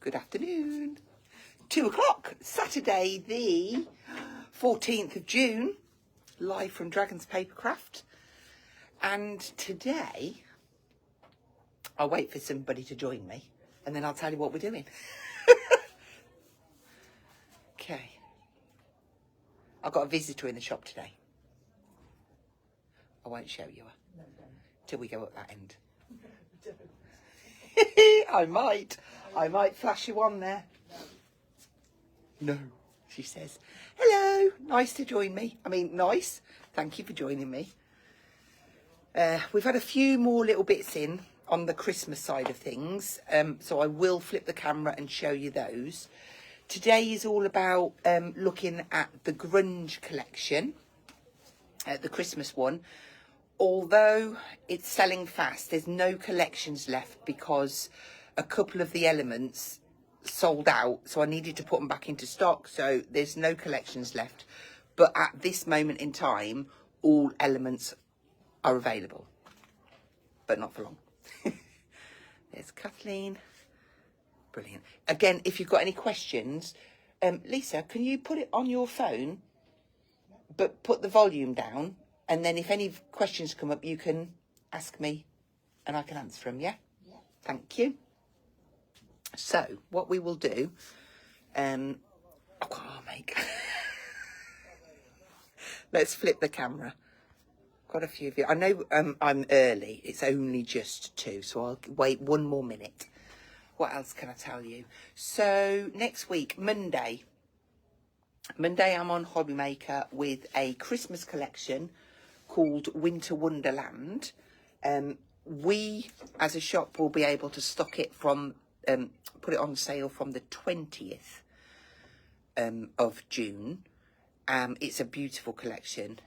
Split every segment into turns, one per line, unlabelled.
Good afternoon. 2 o'clock, Saturday the 14th of June, live from Dragon's Papercraft. And today, I'll wait for somebody to join me and then I'll tell you what we're doing. Okay. I've got a visitor in the shop today. I won't show you her till we go up that end. I might flash you on there. No, she says. Hello, nice to join me. I mean, nice. Thank you for joining me. We've had a few more little bits in on the Christmas side of things. So I will flip the camera and show you those. Today is all about looking at the grunge collection, the Christmas one. Although it's selling fast, there's no collections left because a couple of the elements sold out. So I needed to put them back into stock. So there's no collections left. But at this moment in time, all elements are available. But not for long. There's Kathleen. Brilliant. Again, if you've got any questions, Lisa, can you put it on your phone, but put the volume down? And then if any questions come up, you can ask me and I can answer them, yeah? Yeah. Thank you. So, what we will do, let's flip the camera. Got a few of you. I know I'm early. It's only just 2, so I'll wait 1 more minute. What else can I tell you? So, next week, Monday, I'm on Hobbymaker with a Christmas collection called Winter Wonderland. We, as a shop, will be able to stock it from, put it on sale from the 20th of June. It's a beautiful collection.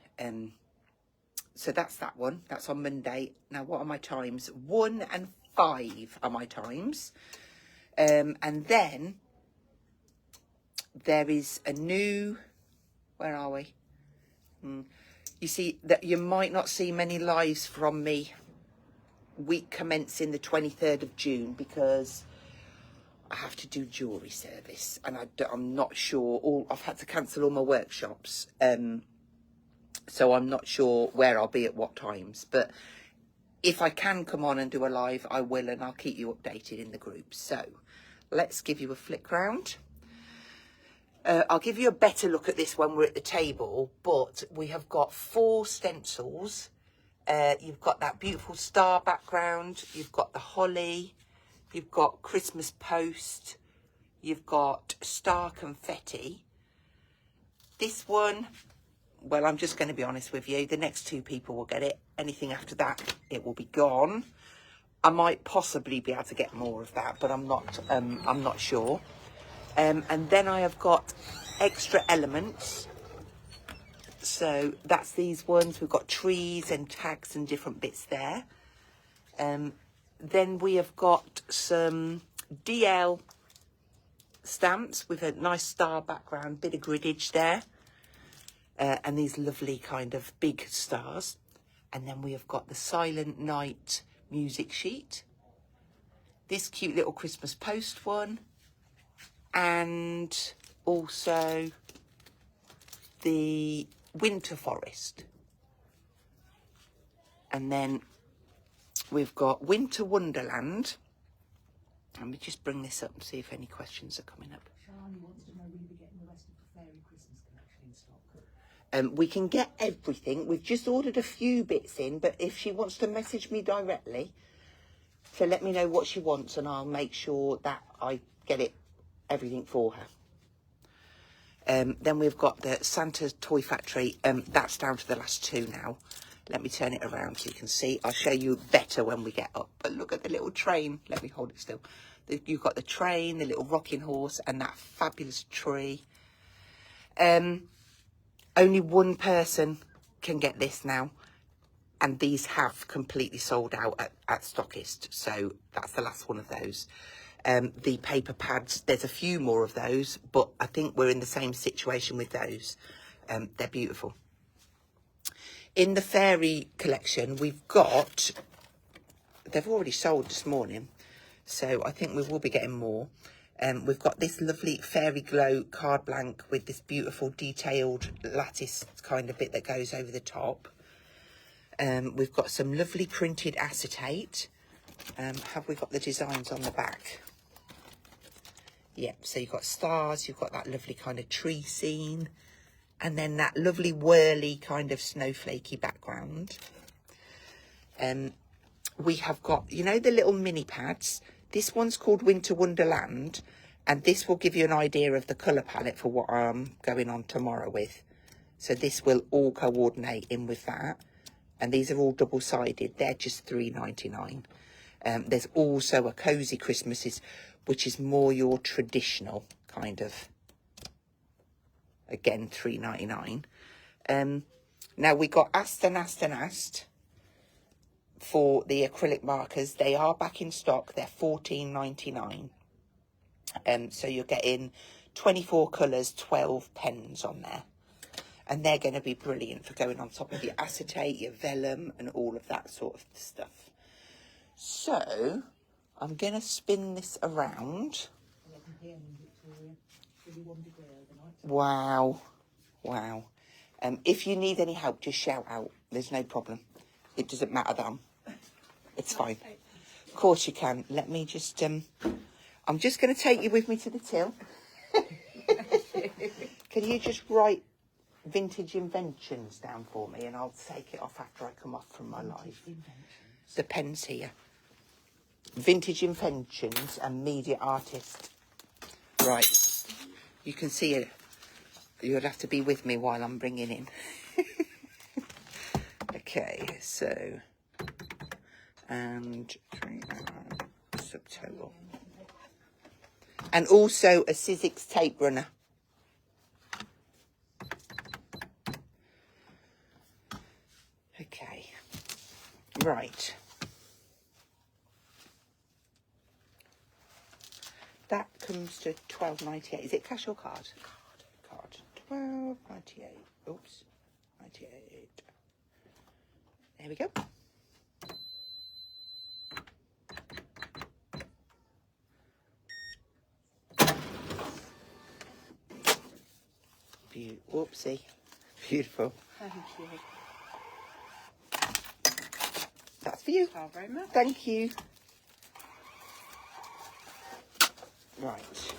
So that's that one. That's on Monday. Now, what are my times? 1 and 5 are my times. And then there is a new, where are we? You see that you might not see many lives from me week commencing the 23rd of June because I have to do jewellery service and I'm not sure. I've had to cancel all my workshops. So I'm not sure where I'll be at what times. But if I can come on and do a live, I will, and I'll keep you updated in the group. So let's give you a flick round. I'll give you a better look at this when we're at the table, but we have got 4 stencils. You've got that beautiful star background. You've got the holly. You've got Christmas post. You've got star confetti. This one, well, I'm just going to be honest with you. The next 2 people will get it. Anything after that, it will be gone. I might possibly be able to get more of that, but I'm not sure. And then I have got extra elements. So that's these ones. We've got trees and tags and different bits there. Then we have got some DL stamps with a nice star background, bit of griddage there. And these lovely kind of big stars. And then we have got the Silent Night music sheet. This cute little Christmas post one. And also the Winter Forest. And then we've got Winter Wonderland. Let me just bring this up and see if any questions are coming up.
Charlie wants to know when you're getting the rest of the Fairy Christmas collection in stock.
We can get everything. We've just ordered a few bits in, but if she wants to message me directly to let me know what she wants, and I'll make sure that I get everything for her. Then we've got the Santa's Toy Factory. That's down to the last 2 now. Let me turn it around so you can see. I'll show you better when we get up. But look at the little train. Let me hold it still. You've got the train, the little rocking horse, and that fabulous tree. Only 1 person can get this now. And these have completely sold out at Stockist. So that's the last one of those. The paper pads, there's a few more of those, but I think we're in the same situation with those. They're beautiful. In the fairy collection, we've got, they've already sold this morning, so I think we will be getting more. We've got this lovely Fairy Glow card blank with this beautiful detailed lattice kind of bit that goes over the top. We've got some lovely printed acetate. Have we got the designs on the back? Yep, so you've got stars, you've got that lovely kind of tree scene, and then that lovely whirly kind of snowflakey background. We have got, you know, the little mini pads. This one's called Winter Wonderland, and this will give you an idea of the colour palette for what I'm going on tomorrow with. So this will all coordinate in with that. And these are all double-sided. They're just $3.99. There's also a Cozy Christmases, which is more your traditional kind of, again, $3.99. Now, we got Ast for the acrylic markers. They are back in stock. They're $14.99. So you're getting 24 colours, 12 pens on there. And they're going to be brilliant for going on top of your acetate, your vellum, and all of that sort of stuff. So, I'm going to spin this around.
11 p.m. in Victoria, 31 degree overnight.
Wow. Wow. If you need any help, just shout out. There's no problem. It doesn't matter that it's fine. Of course you can. Let me just... I'm just going to take you with me to the till. Can you just write Vintage Inventions down for me, and I'll take it off after I come off from my live. The pen's here. Vintage Inventions and Media Artist. Right. You can see it. You'll have to be with me while I'm bringing in. Okay, so... And subtotal. And also a Sizzix tape runner. Okay, right. That comes to $12.98. Is it cash or card? Card. $12.98. Oops, 98. There we go. Whoopsie. Beautiful.
Thank you.
That's for you.
Thank you very much.
Thank you. Right.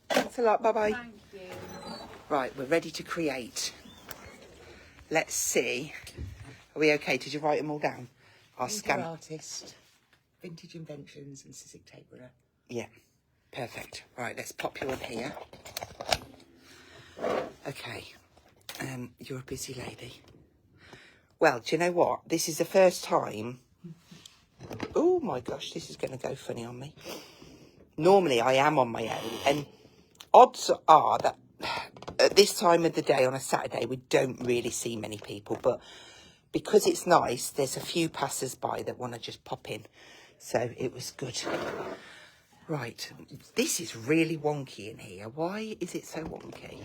Thanks a lot. Bye-bye.
Thank you.
Right, we're ready to create. Let's see. Are we okay? Did you write them all down? I'll scan.
Artist, Vintage Inventions, and Sizzix tape runner.
Yeah, perfect. Right, let's pop you on here. Okay. You're a busy lady. Well, do you know what? This is the first time... Oh, my gosh, this is going to go funny on me. Normally, I am on my own. And odds are that at this time of the day on a Saturday, we don't really see many people. But because it's nice, there's a few passers-by that want to just pop in. So it was good. Right, this is really wonky in here. Why is it so wonky?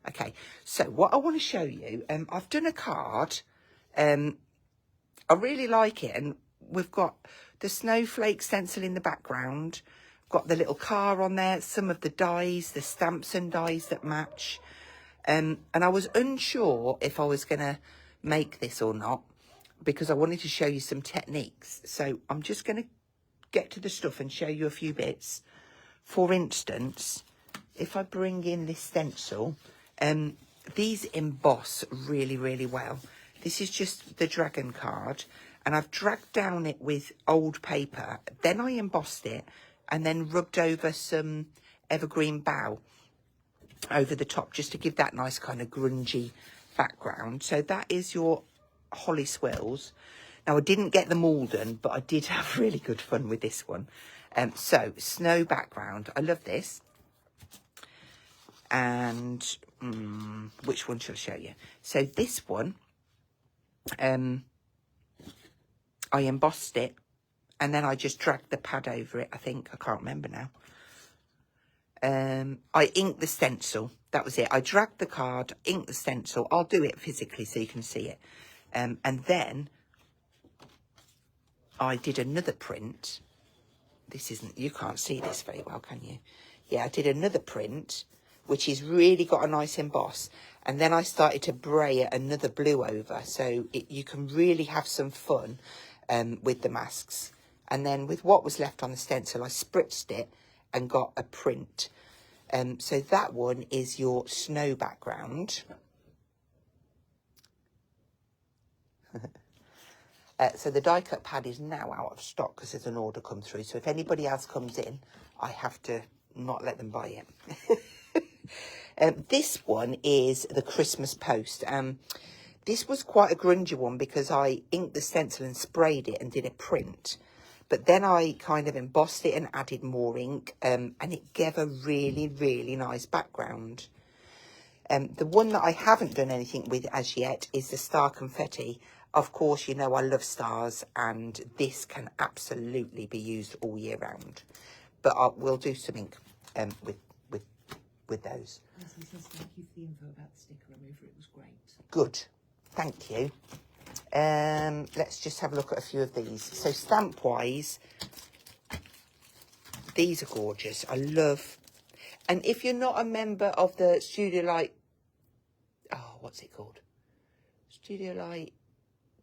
Okay, so what I want to show you, I've done a card. I really like it, and we've got the snowflake stencil in the background. Got the little car on there, some of the dies, the stamps and dies that match. And I was unsure if I was going to make this or not, because I wanted to show you some techniques. So I'm just going to get to the stuff and show you a few bits. For instance, if I bring in this stencil, these emboss really, really well. This is just the dragon card, and I've dragged down it with old paper. Then I embossed it and then rubbed over some evergreen bough over the top, just to give that nice kind of grungy background. So that is your holly swirls. Now, I didn't get them all done, but I did have really good fun with this one. So, snow background. I love this. And which one shall I show you? So, this one, I embossed it, and then I just dragged the pad over it, I think. I can't remember now. I inked the stencil. That was it. I dragged the card, inked the stencil. I'll do it physically so you can see it. And then I did another print. This isn't, you can't see this very well, can you? Yeah, I did another print, which has really got a nice emboss. And then I started to bray it another blue over. So you can really have some fun with the masks. And then with what was left on the stencil, I spritzed it and got a print. So that one is your snow background. So the die cut pad is now out of stock because there's an order come through. So if anybody else comes in, I have to not let them buy it. This one is the Christmas post. This was quite a grungy one because I inked the stencil and sprayed it and did a print. But then I kind of embossed it and added more ink, and it gave a really, really nice background. The one that I haven't done anything with as yet is the star confetti. Of course, you know I love stars, and this can absolutely be used all year round. But we'll do something with those.
Leslie says thank you for the info about the sticker remover. It was great.
Good, thank you. Let's just have a look at a few of these. So stamp-wise, these are gorgeous. I love, and if you're not a member of the Studio Light, oh, what's it called? Studio Light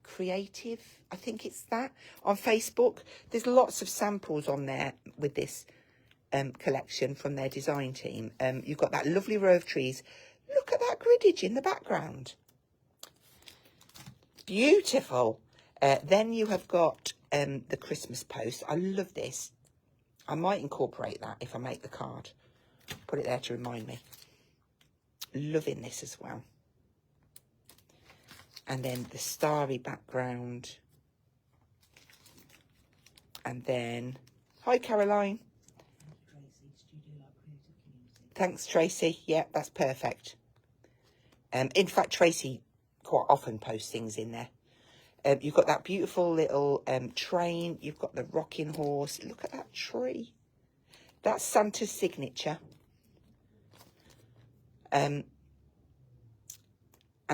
Creative, I think it's that, on Facebook. There's lots of samples on there with this collection from their design team. You've got that lovely row of trees. Look at that griddage in the background. Beautiful. Then you have got the Christmas post. I love this. I might incorporate that if I make the card. Put it there to remind me. Loving this as well. And then the starry background. And then, hi Caroline.
Tracy, Studio Light Creative Community.
Thanks Tracy. Yeah, that's perfect. In fact, Tracy quite often posts things in there. You've got that beautiful little train. You've got the rocking horse. Look at that tree. That's Santa's signature. And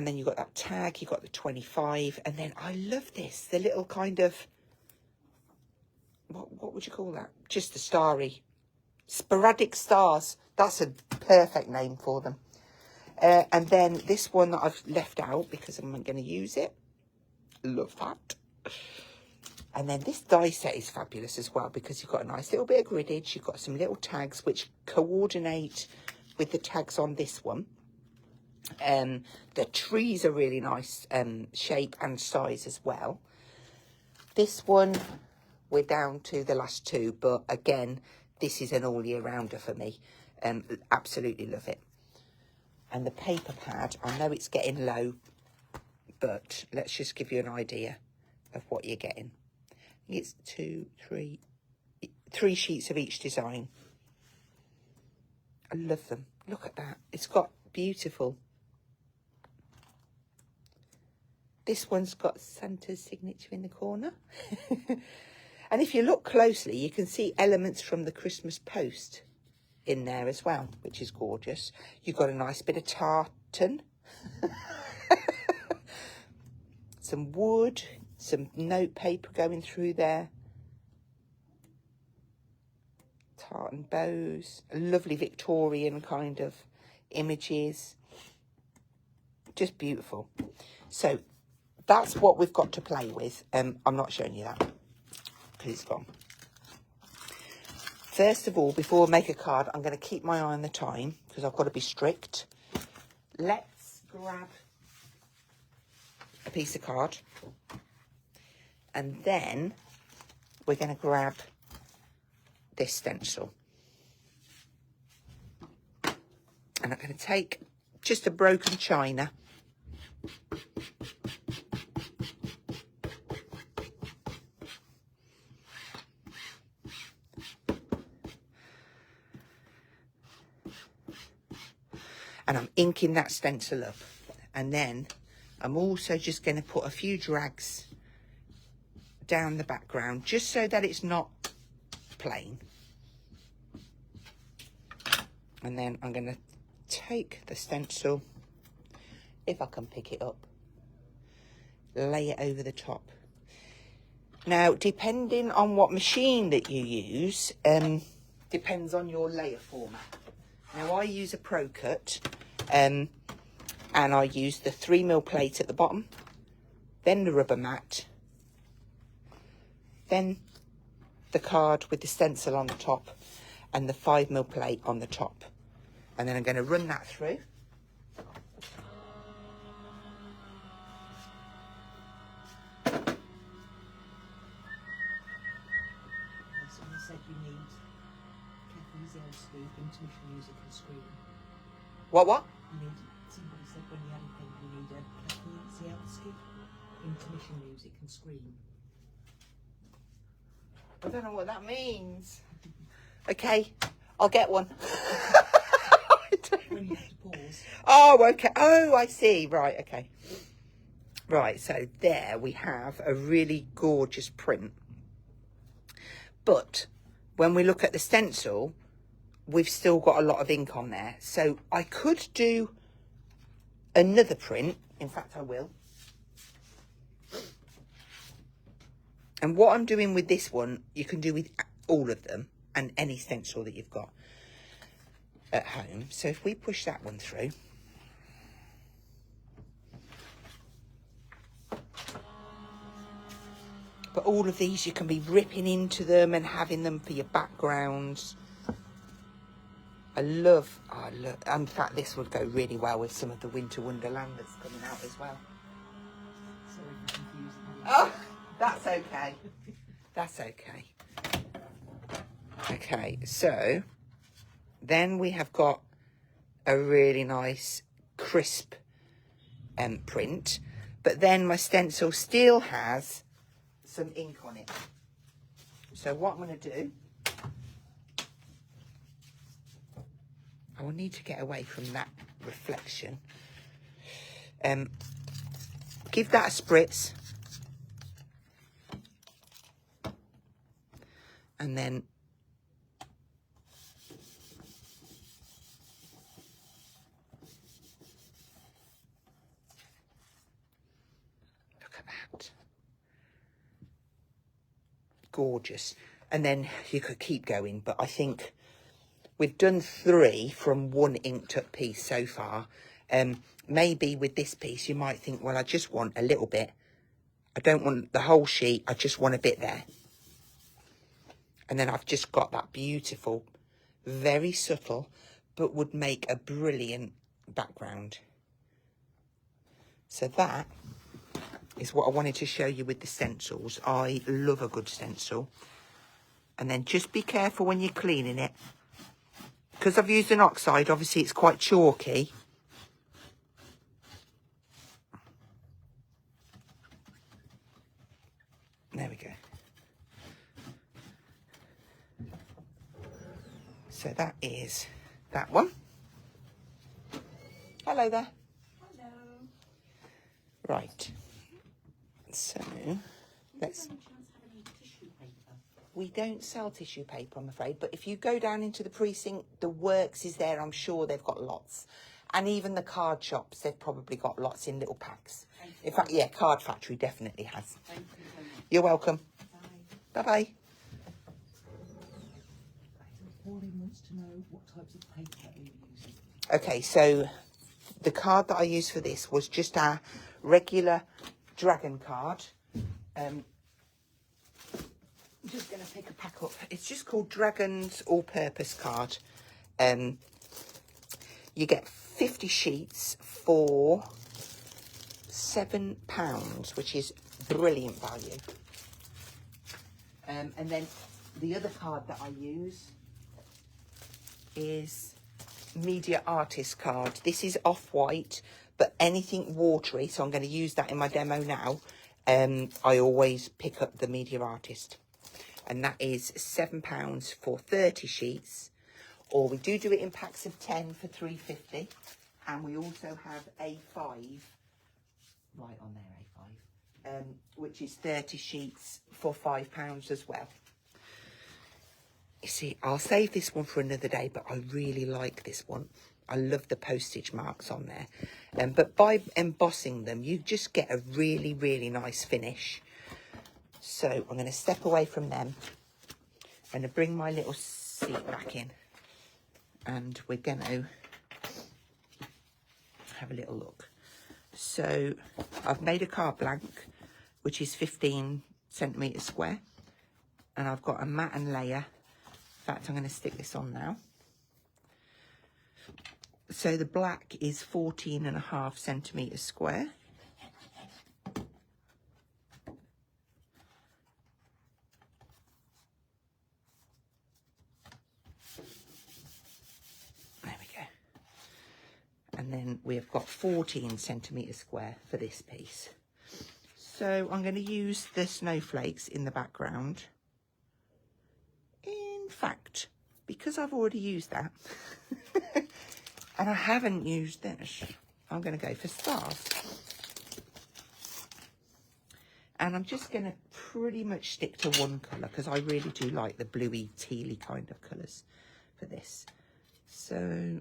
then you've got that tag, you've got the 25. And then I love this, the little kind of, what would you call that? Just the starry, sporadic stars. That's a perfect name for them. And then this one that I've left out because I'm going to use it. Love that. And then this die set is fabulous as well because you've got a nice little bit of griddage. You've got some little tags which coordinate with the tags on this one. The trees are really nice shape and size as well. This one, we're down to the last two, but again, this is an all year rounder for me. Absolutely love it. And the paper pad, I know it's getting low, but let's just give you an idea of what you're getting. It's three sheets of each design. I love them. Look at that. It's got beautiful. This one's got Santa's signature in the corner. And if you look closely, you can see elements from the Christmas post in there as well, which is gorgeous. You've got a nice bit of tartan. Some wood, some note paper going through there. Tartan bows, a lovely Victorian kind of images. Just beautiful. So that's what we've got to play with. I'm not showing you that because it's gone. First of all, before I make a card, I'm going to keep my eye on the time because I've got to be strict. Let's grab a piece of card. And then we're going to grab this stencil. And I'm going to take just a broken china. And I'm inking that stencil up. And then I'm also just going to put a few drags down the background, just so that it's not plain. And then I'm going to take the stencil, if I can pick it up, lay it over the top. Now, depending on what machine that you use, depends on your layer format. Now, I use a Pro Cut, and I use the 3mm plate at the bottom, then the rubber mat, then the card with the stencil on the top, and the 5mm plate on the top. And then I'm going to run that through.
Someone said you need Kathy's scoop, intermission music and scream.
What?
You need, somebody said when you had a thing, you need a Kathy's scoop, intermission music and scream.
I don't know what that means. Okay, I'll get one.
When you have to pause.
Oh, okay. Oh, I see. Right, okay. Right, so there we have a really gorgeous print. But when we look at the stencil, we've still got a lot of ink on there. So I could do another print. In fact, I will. And what I'm doing with this one, you can do with all of them and any stencil that you've got at home. So if we push that one through. But all of these, you can be ripping into them and having them for your backgrounds. I love, in fact, this would go really well with some of the Winter Wonderland that's coming out as well.
Sorry for confusing you.
Oh, that's okay. That's okay. Okay, so then we have got a really nice crisp print. But then my stencil still has some ink on it. So what I'm going to do, I will need to get away from that reflection. Give that a spritz. And then look at that. Gorgeous. And then you could keep going, but I think we've done 3 from one inked up piece so far. Maybe with this piece you might think, well, I just want a little bit. I don't want the whole sheet, I just want a bit there. And then I've just got that beautiful, very subtle, but would make a brilliant background. So that is what I wanted to show you with the stencils. I love a good stencil. And then just be careful when you're cleaning it. Because I've used an oxide, obviously it's quite chalky. There we go. So that is that one. Hello there.
Hello.
Right. So let's. We don't sell tissue paper, I'm afraid, but if you go down into the precinct, the works is there. I'm sure they've got lots. And even the card shops, they've probably got lots in little packs. In fact, yeah, Card Factory definitely has.
Thank you very much.
You're welcome.
Bye.
Bye-bye.
Pauline wants to know what types of paper are you using?
Okay, so the card that I used for this was just our regular dragon card. I'm just going to pick a pack up. It's just called Dragon's All-Purpose Card. You get 50 sheets for £7, which is brilliant value. And then the other card that I use is Media Artist card. This is off-white, but anything watery, so I'm going to use that in my demo now. I always pick up the Media Artist. And that is £7 for 30 sheets. Or we do it in packs of 10 for £3.50. And we also have A5, right on there, A5, which is 30 sheets for £5 as well. You see, I'll save this one for another day, but I really like this one. I love the postage marks on there. But by embossing them, you just get a really, really nice finish. So I'm going to step away from them. I'm going to bring my little seat back in. And we're going to have a little look. So I've made a card blank, which is 15 centimetres square. And I've got a mat and layer. In fact, I'm going to stick this on now. So the black is 14.5 centimetres square. There we go. And then we've got 14 centimetres square for this piece. So I'm going to use the snowflakes in the background. In fact, because I've already used that, and I haven't used this, I'm going to go for stars. And I'm just going to pretty much stick to one colour because I really do like the bluey, tealy kind of colours for this. So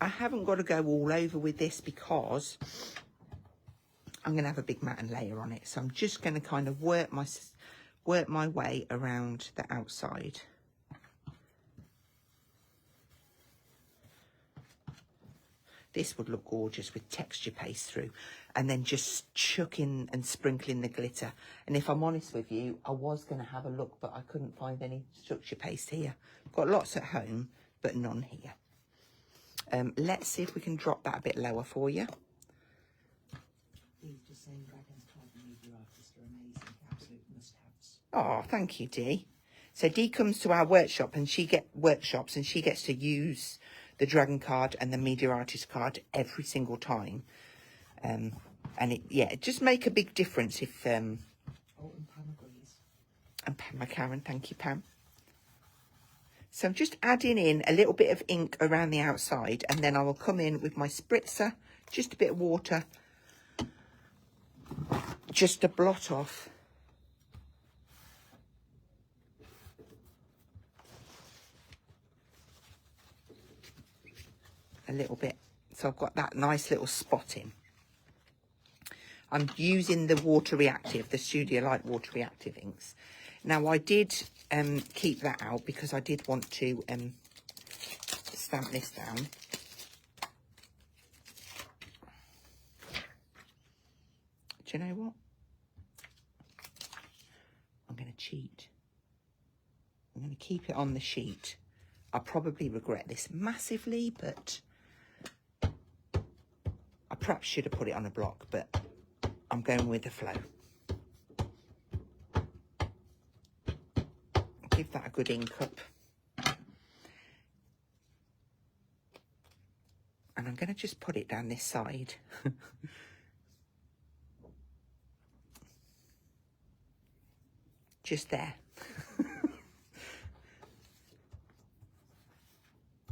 I haven't got to go all over with this because I'm going to have a big mat and layer on it. So I'm just going to kind of work my way around the outside. This would look gorgeous with texture paste through, and then just chucking and sprinkling the glitter. And if I'm honest with you, I was going to have a look, but I couldn't find any structure paste here. Got lots at home, but none here. Let's see if we can drop that a bit lower for you.
He's just saying Dragon's Club and Media Artists are amazing, absolute must-haves.
Oh, thank you, Dee. So Dee comes to our workshop and she gets to use the Dragon card and the Media Artist card every single time. And it just make a big difference if...
Oh, and Pam agrees.
And Pam McCarran, thank you, Pam. So I'm just adding in a little bit of ink around the outside, and then I will come in with my spritzer, just a bit of water, just to blot off a little bit. So I've got that nice little spot in. I'm using the water reactive, the Studio Light water reactive inks. Now I did keep that out because I did want to stamp this down. Do you know what? I'm going to cheat. I'm going to keep it on the sheet. I probably regret this massively, but I perhaps should have put it on a block, but I'm going with the flow. Give that a good ink up. And I'm going to just put it down this side. Just there.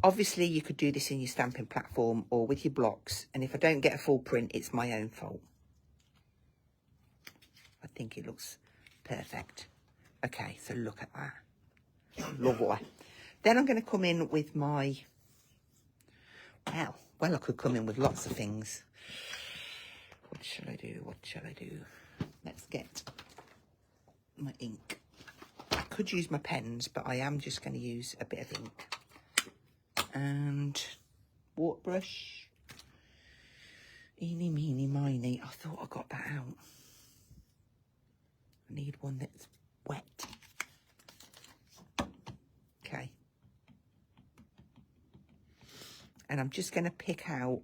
Obviously, you could do this in your stamping platform or with your blocks. And if I don't get a full print, it's my own fault. I think it looks perfect. Okay, so look at that. Lovely. Then I'm going to come in with my... Well, I could come in with lots of things. What shall I do? What shall I do? Let's get my ink. I could use my pens, but I am just going to use a bit of ink. And water brush. Eeny, meeny, miny. I thought I got that out. I need one that's wet. Okay. And I'm just going to pick out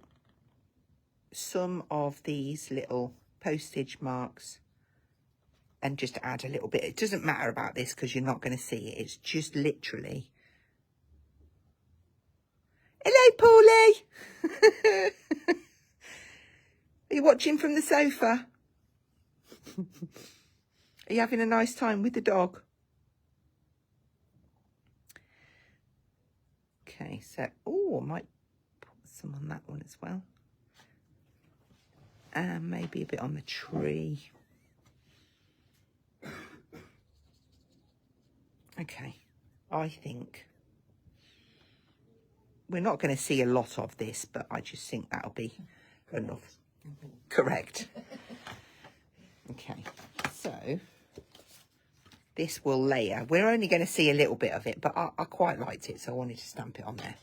some of these little postage marks and just add a little bit. It doesn't matter about this because you're not going to see it. It's just literally... Hello, Paulie! Are you watching from the sofa? Are you having a nice time with the dog? Okay, so, I might put some on that one as well. And maybe a bit on the tree. Okay, I think we're not going to see a lot of this, but I just think that'll be enough. Correct. Okay, so this will layer. We're only going to see a little bit of it, but I quite liked it, so I wanted to stamp it on there.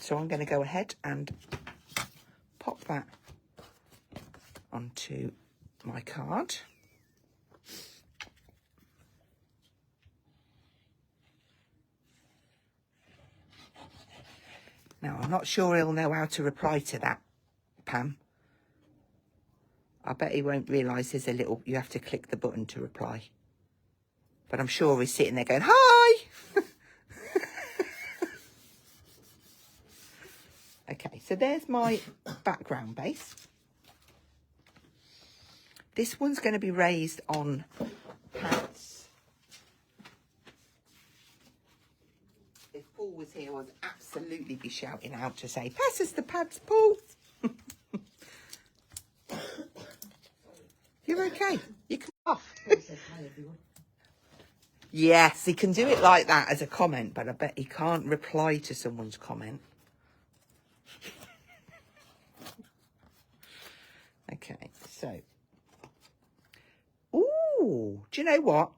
So I'm going to go ahead and pop that onto my card. Now, I'm not sure he'll know how to reply to that, Pam. I bet he won't realise there's a little, you have to click the button to reply. But I'm sure he's sitting there going, hi! Okay, so there's my background base. This one's going to be raised on pads. If Paul was here, I'd absolutely be shouting out to say, pass us the pads, Paul. You're okay. You can off. Yes, he can do it like that as a comment, but I bet he can't reply to someone's comment. Okay, so. Ooh, do you know what?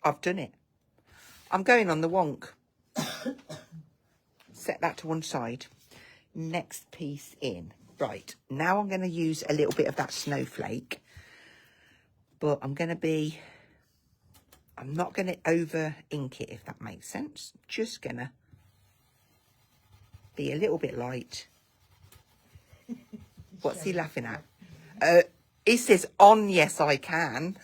I've done it. I'm going on the wonk. Set that to one side. Next piece in. Right, now I'm going to use a little bit of that snowflake. But I'm not going to over ink it, if that makes sense. Just going to be a little bit light. What's he laughing at? He says, on, yes, I can.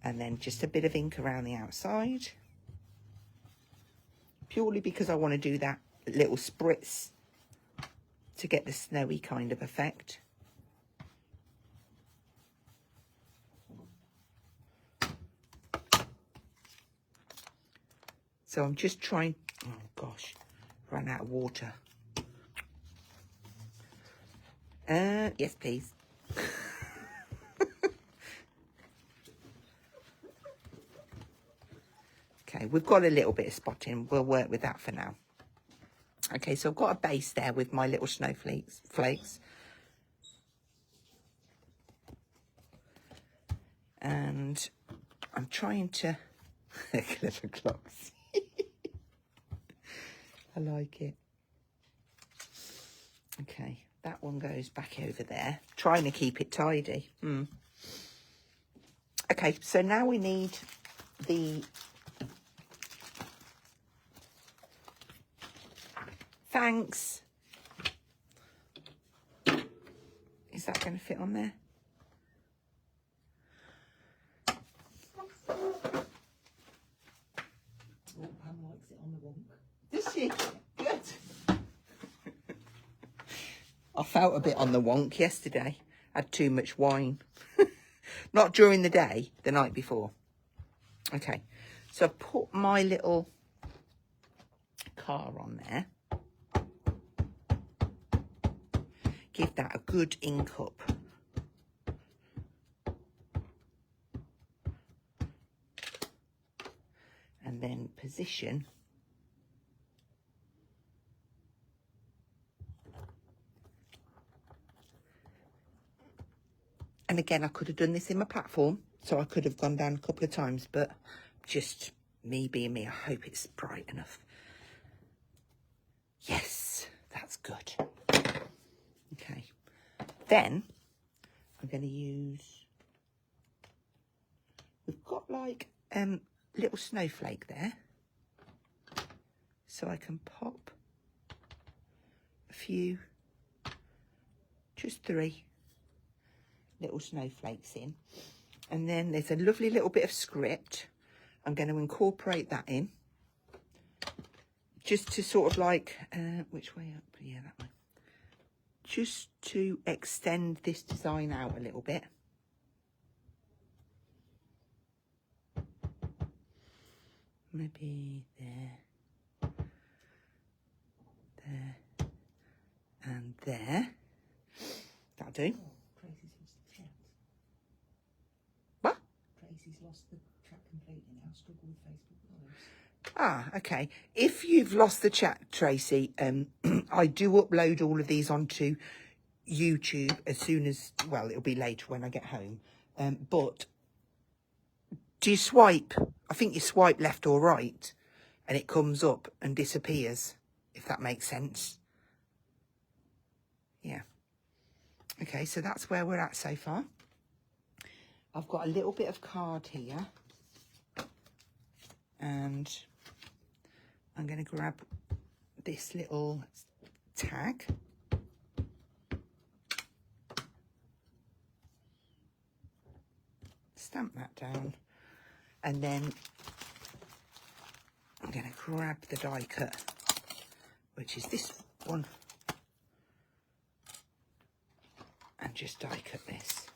And then just a bit of ink around the outside. Purely because I want to do that little spritz to get the snowy kind of effect. So I'm just trying, oh gosh, ran out of water. Yes, please. Okay, we've got a little bit of spotting. We'll work with that for now. Okay, so I've got a base there with my little snowflakes. And I'm trying to... Clever clocks. I like it. Okay, that one goes back over there. Trying to keep it tidy. Okay, so now we need the... Thanks. Is that going to fit on there?
Oh, Pam likes it on the wonk.
Does she? Good. I felt a bit on the wonk yesterday. Had too much wine. Not during the day, the night before. Okay, so I've put my little car on there. Give that a good ink up. And then position. And again, I could have done this in my platform, so I could have gone down a couple of times, but just me being me, I hope it's bright enough. Yes, that's good. Okay, then I'm going to use, we've got like little snowflake there, so I can pop a few, just 3 little snowflakes in. And then there's a lovely little bit of script. I'm going to incorporate that in, just to sort of like, which way up? Yeah, that way. Just to extend this design out a little bit. Maybe there, there, and there. That'll do.
Oh, Tracy's used the chat.
What?
Tracy's Tracy's lost the track completely now. Struggle with Facebook loads.
Ah, okay. If you've lost the chat, Tracy, I do upload all of these onto YouTube as soon as, well, it'll be later when I get home. But do you swipe? I think you swipe left or right and it comes up and disappears, if that makes sense. Yeah. Okay, so that's where we're at so far. I've got a little bit of card here. And I'm going to grab this little tag. Stamp that down. And then I'm going to grab the die cut, which is this one. And just die cut this.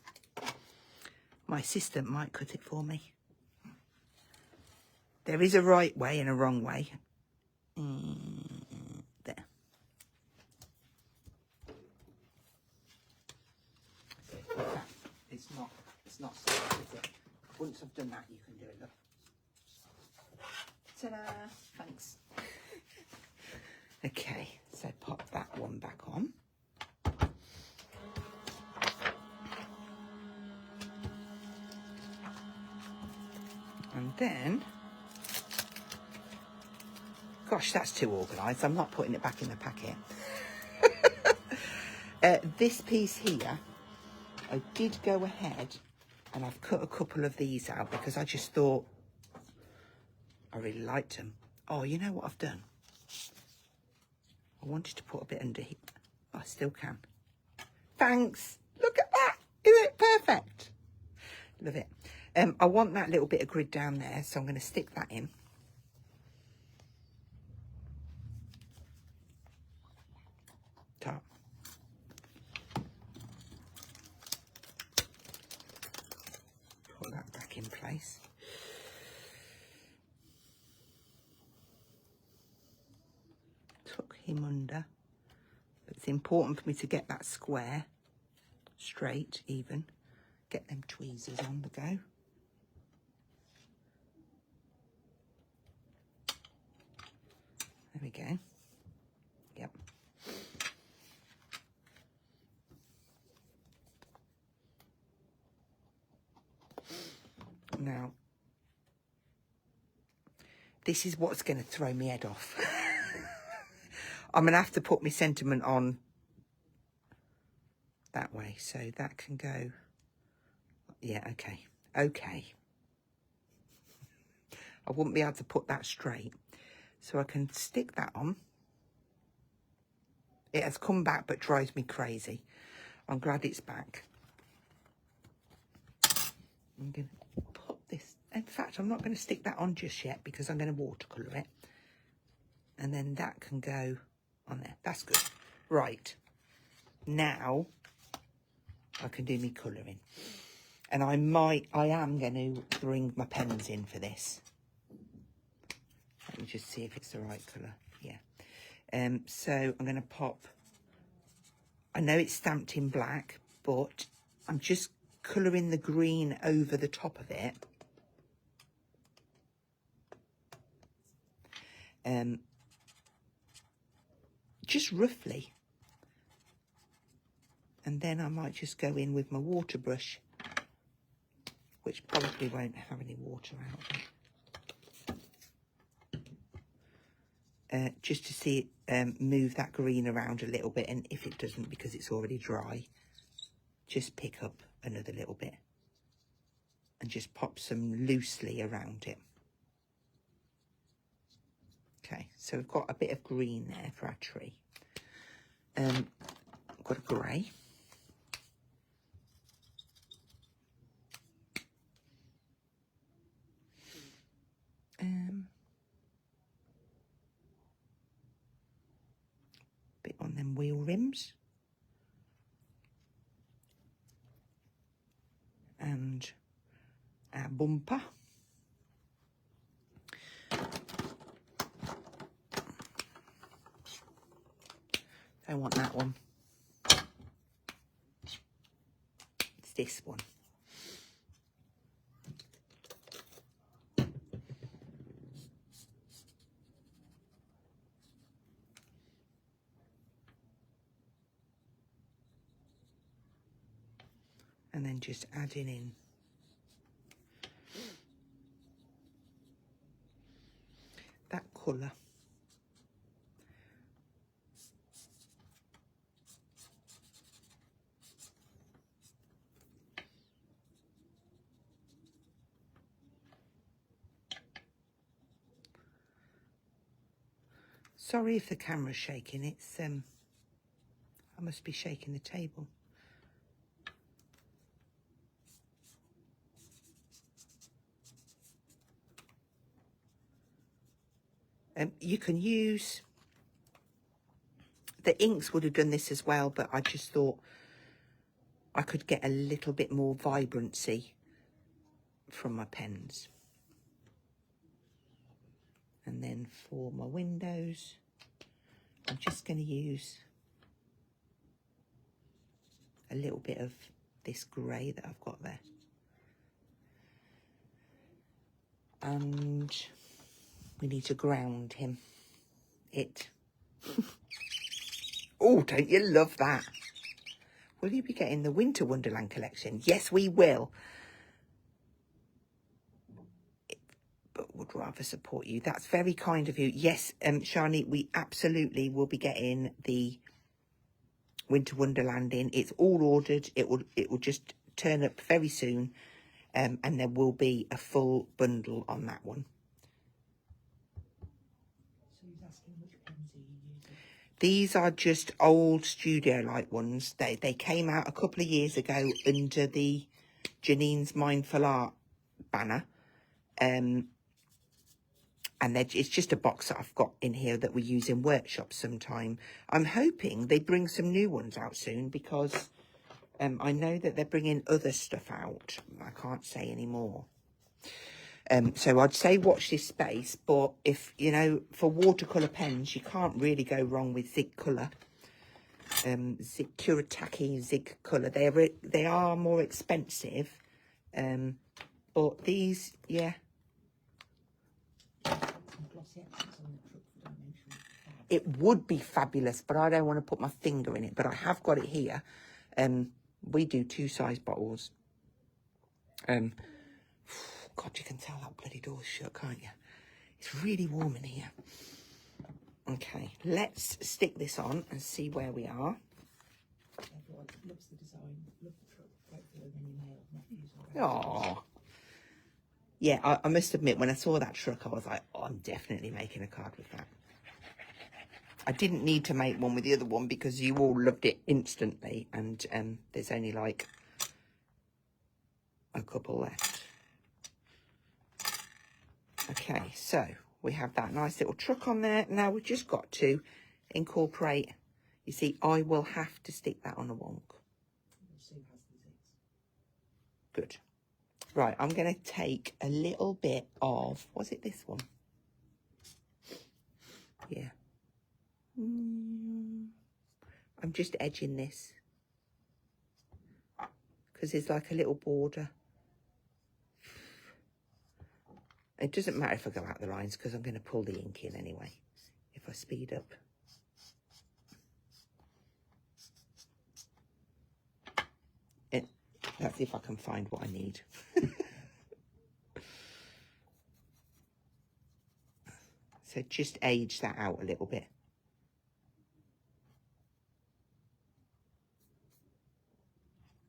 My assistant might cut it for me. There is a right way and a wrong way. There. It's not so bad, is it? Once I've done that, you can do it, look. Ta-da! Thanks. Okay, so pop that one back on. And then, gosh, that's too organised. I'm not putting it back in the packet. This piece here, I did go ahead and I've cut a couple of these out because I just thought I really liked them. Oh, you know what I've done? I wanted to put a bit under here. Oh, I still can. Thanks. Look at that. Isn't it perfect? Love it. I want that little bit of grid down there, so I'm going to stick that in. Top. Put that back in place. Tuck him under. It's important for me to get that square straight, even. Get them tweezers on the go. There we go. Yep. Now, this is what's going to throw me head off. I'm going to have to put my sentiment on that way. So that can go. Yeah, okay. Okay. I wouldn't be able to put that straight. So I can stick that on. It has come back, but drives me crazy. I'm glad it's back. I'm going to put this. In fact, I'm not going to stick that on just yet because I'm going to watercolour it. And then that can go on there. That's good. Right. Now, I can do me colouring. And I am going to bring my pens in for this. Let me just see if it's the right colour. Yeah. So I'm going to pop. I know it's stamped in black, but I'm just colouring the green over the top of it. Just roughly. And then I might just go in with my water brush, which probably won't have any water out of it. Just to see it move that green around a little bit, and if it doesn't because it's already dry, just pick up another little bit and just pop some loosely around it. Okay, so we've got a bit of green there for our tree. I've got a grey. Bit on them wheel rims. And our bumper. I want that one. It's this one. And then just adding in that colour. Sorry if the camera's shaking, it's I must be shaking the table. You can use, the inks would have done this as well, but I just thought I could get a little bit more vibrancy from my pens. And then for my windows, I'm just going to use a little bit of this grey that I've got there. And we need to ground him. Oh, don't you love that? Will you be getting the Winter Wonderland collection? Yes, we will. But would rather support you. That's very kind of you. Yes, Shani, we absolutely will be getting the Winter Wonderland in. It's all ordered. It will just turn up very soon. And there will be a full bundle on that one.
So he's asking which pens are you using?
These are just old Studio Light ones. They came out a couple of years ago under the Janine's Mindful Art banner. And it's just a box that I've got in here that we use in workshops sometime. I'm hoping they bring some new ones out soon because I know that they're bringing other stuff out. I can't say any more. So I'd say watch this space, but if, you know, for watercolour pens, you can't really go wrong with Zig Colour. Kuretake Zig Colour. They are more expensive, but these, yeah. It would be fabulous, but I don't want to put my finger in it. But I have got it here. We do 2-size bottles. God, you can tell that bloody door's shut, can't you? It's really warm in here. Okay, let's stick this on and see where we are.
Everyone loves the design, love the truck, great for any male nephews.
Oh, yeah, I must admit, when I saw that truck, I was like, oh, I'm definitely making a card with that. I didn't need to make one with the other one because you all loved it instantly, and there's only like a couple left. Okay, so we have that nice little truck on there. Now we've just got to incorporate, you see, I will have to stick that on a wonk. Good. Right, I'm going to take a little bit of, was it this one? Yeah. I'm just edging this because there's like a little border. It doesn't matter if I go out the lines because I'm going to pull the ink in anyway if I speed up. That's if I can find what I need. So just age that out a little bit.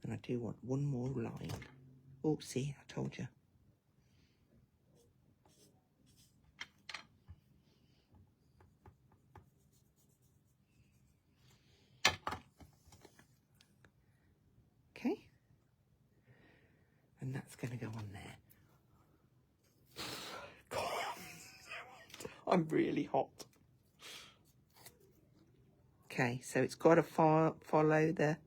And I do want one more line. Oh, see, I told you. Okay. And that's going to go on there. God, I'm really hot. Okay, so it's got to follow the...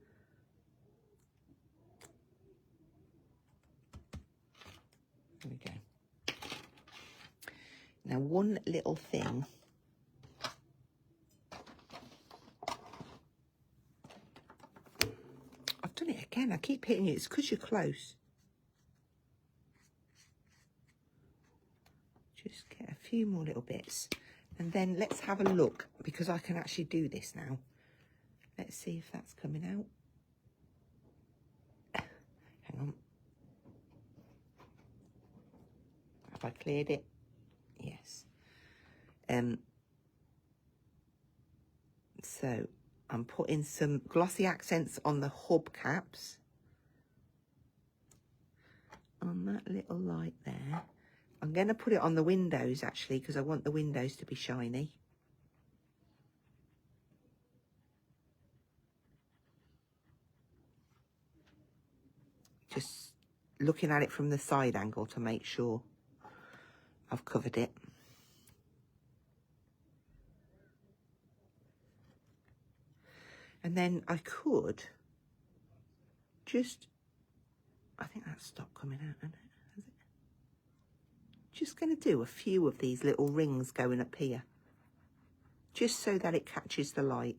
There we go. Now, one little thing. I've done it again. I keep hitting you. It's because you're close. Just get a few more little bits. And then let's have a look, because I can actually do this now. Let's see if that's coming out. Hang on. Have I cleared it? Yes. So I'm putting some glossy accents on the hubcaps. On that little light there. I'm going to put it on the windows actually because I want the windows to be shiny. Just looking at it from the side angle to make sure I've covered it. And then I could just, I think that's stopped coming out, hasn't it? Has it? Just going to do a few of these little rings going up here, just so that it catches the light.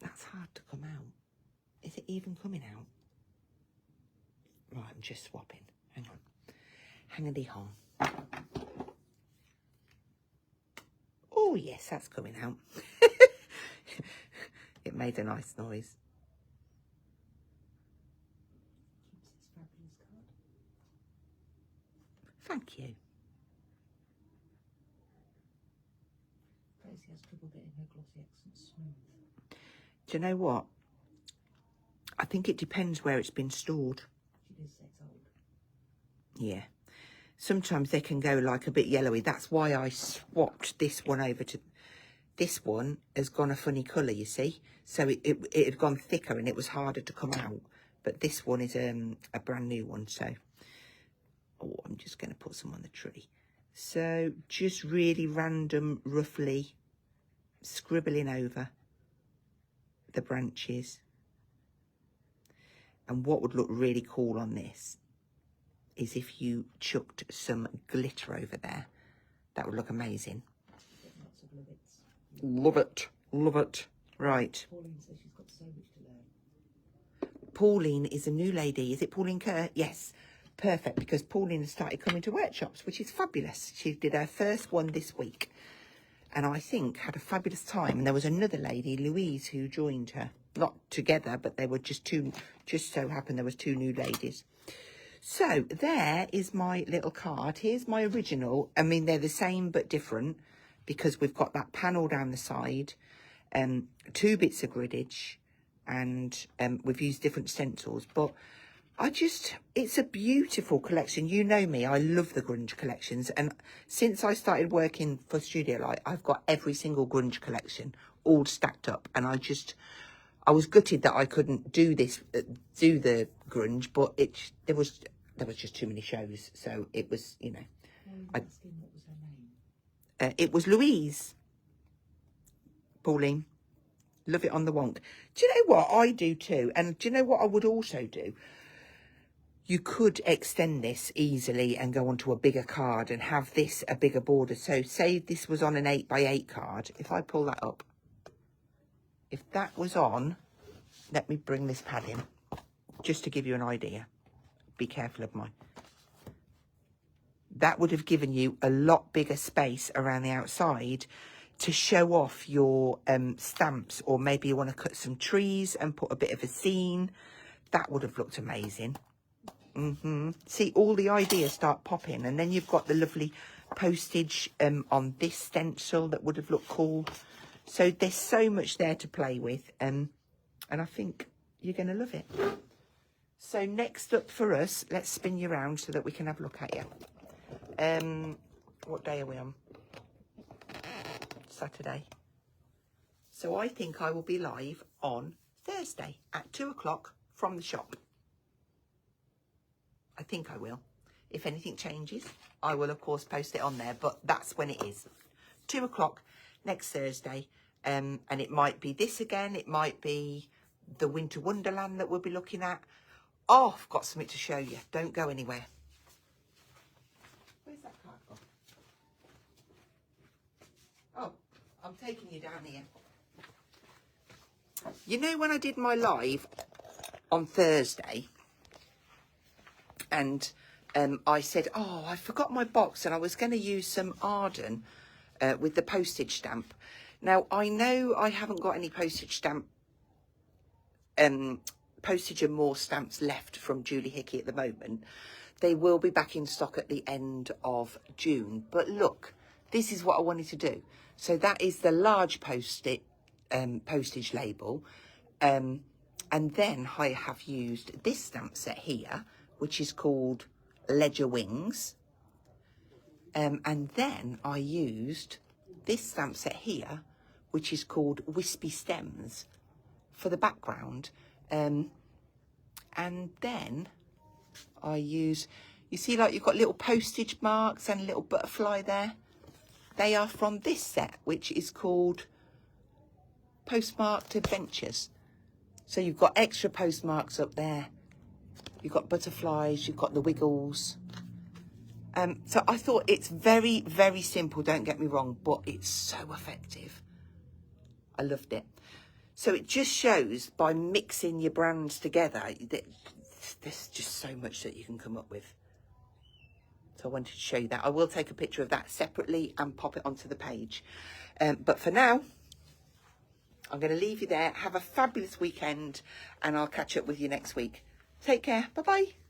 That's hard to come out. Is it even coming out? Right, I'm just swapping. Hang on. Hangity-hong. Oh, yes, that's coming out. It made a nice noise. Thank you.
Daisy has trouble getting her glossy accents smooth.
Do you know what? I think it depends where it's been stored.
She does say it's old.
Yeah. Sometimes they can go like a bit yellowy. That's why I swapped this one over to... This one has gone a funny colour, you see. So it had gone thicker and it was harder to come out. But this one is a brand new one, so... Oh, I'm just going to put some on the tree. So just really random, roughly scribbling over the branches. And what would look really cool on this is if you chucked some glitter over there. That would look amazing.
Lots of livets.
Love it. Love it. Right.
Pauline says she's got so much to learn.
Pauline is a new lady. Is it Pauline Kerr? Yes. Perfect, because Pauline has started coming to workshops, which is fabulous. She did her first one this week. And I think had a fabulous time. And there was another lady, Louise, who joined her. Not together, but they were just so happened there was two new ladies. So there is my little card. Here's my original. I mean, they're the same but different because we've got that panel down the side, 2 bits of griddage, and we've used different stencils. But it's a beautiful collection. You know me, I love the grunge collections. And since I started working for Studio Light, I've got every single grunge collection all stacked up. And I was gutted that I couldn't do the grunge, but there was just too many shows. So it was, you know.
What was her name?
It was Louise. Pauline. Love it on the wonk. Do you know what? I do too. And do you know what I would also do? You could extend this easily and go onto a bigger card and have this a bigger border. So say this was on an 8x8 card. If I pull that up, if that was on, let me bring this pad in just to give you an idea. Be careful of mine. That would have given you a lot bigger space around the outside to show off your stamps, or maybe you want to cut some trees and put a bit of a scene. That would have looked amazing. See, all the ideas start popping, and then you've got the lovely postage on this stencil that would have looked cool. So there's so much there to play with, and I think you're going to love it. So next up for us, let's spin you around so that we can have a look at you. What day are we on? Saturday. So I think I will be live on Thursday at 2 o'clock from the shop. I think I will. If anything changes, I will, of course, post it on there. But that's when it is. 2 o'clock next Thursday. And it might be this again. It might be the Winter Wonderland that we'll be looking at. Oh, I've got something to show you. Don't go anywhere. Where's that card gone? Oh, I'm taking you down here. You know when I did my live on Thursday, and I said, oh, I forgot my box, and I was going to use some Arden with the postage stamp. Now, I know I haven't got any postage stamp Postage and More stamps left from Julie Hickey at the moment. They will be back in stock at the end of June. But look, this is what I wanted to do. So that is the large postage label. And then I have used this stamp set here, which is called Ledger Wings. And then I used this stamp set here, which is called Wispy Stems for the background. And then I use, you see, like you've got little postage marks and a little butterfly there. They are from this set, which is called Postmarked Adventures. So you've got extra postmarks up there. You've got butterflies, you've got the wiggles. So I thought it's very, very simple, don't get me wrong, but it's so effective. I loved it. So it just shows by mixing your brands together that there's just so much that you can come up with. So I wanted to show you that. I will take a picture of that separately and pop it onto the page. But for now, I'm going to leave you there. Have a fabulous weekend and I'll catch up with you next week. Take care. Bye-bye.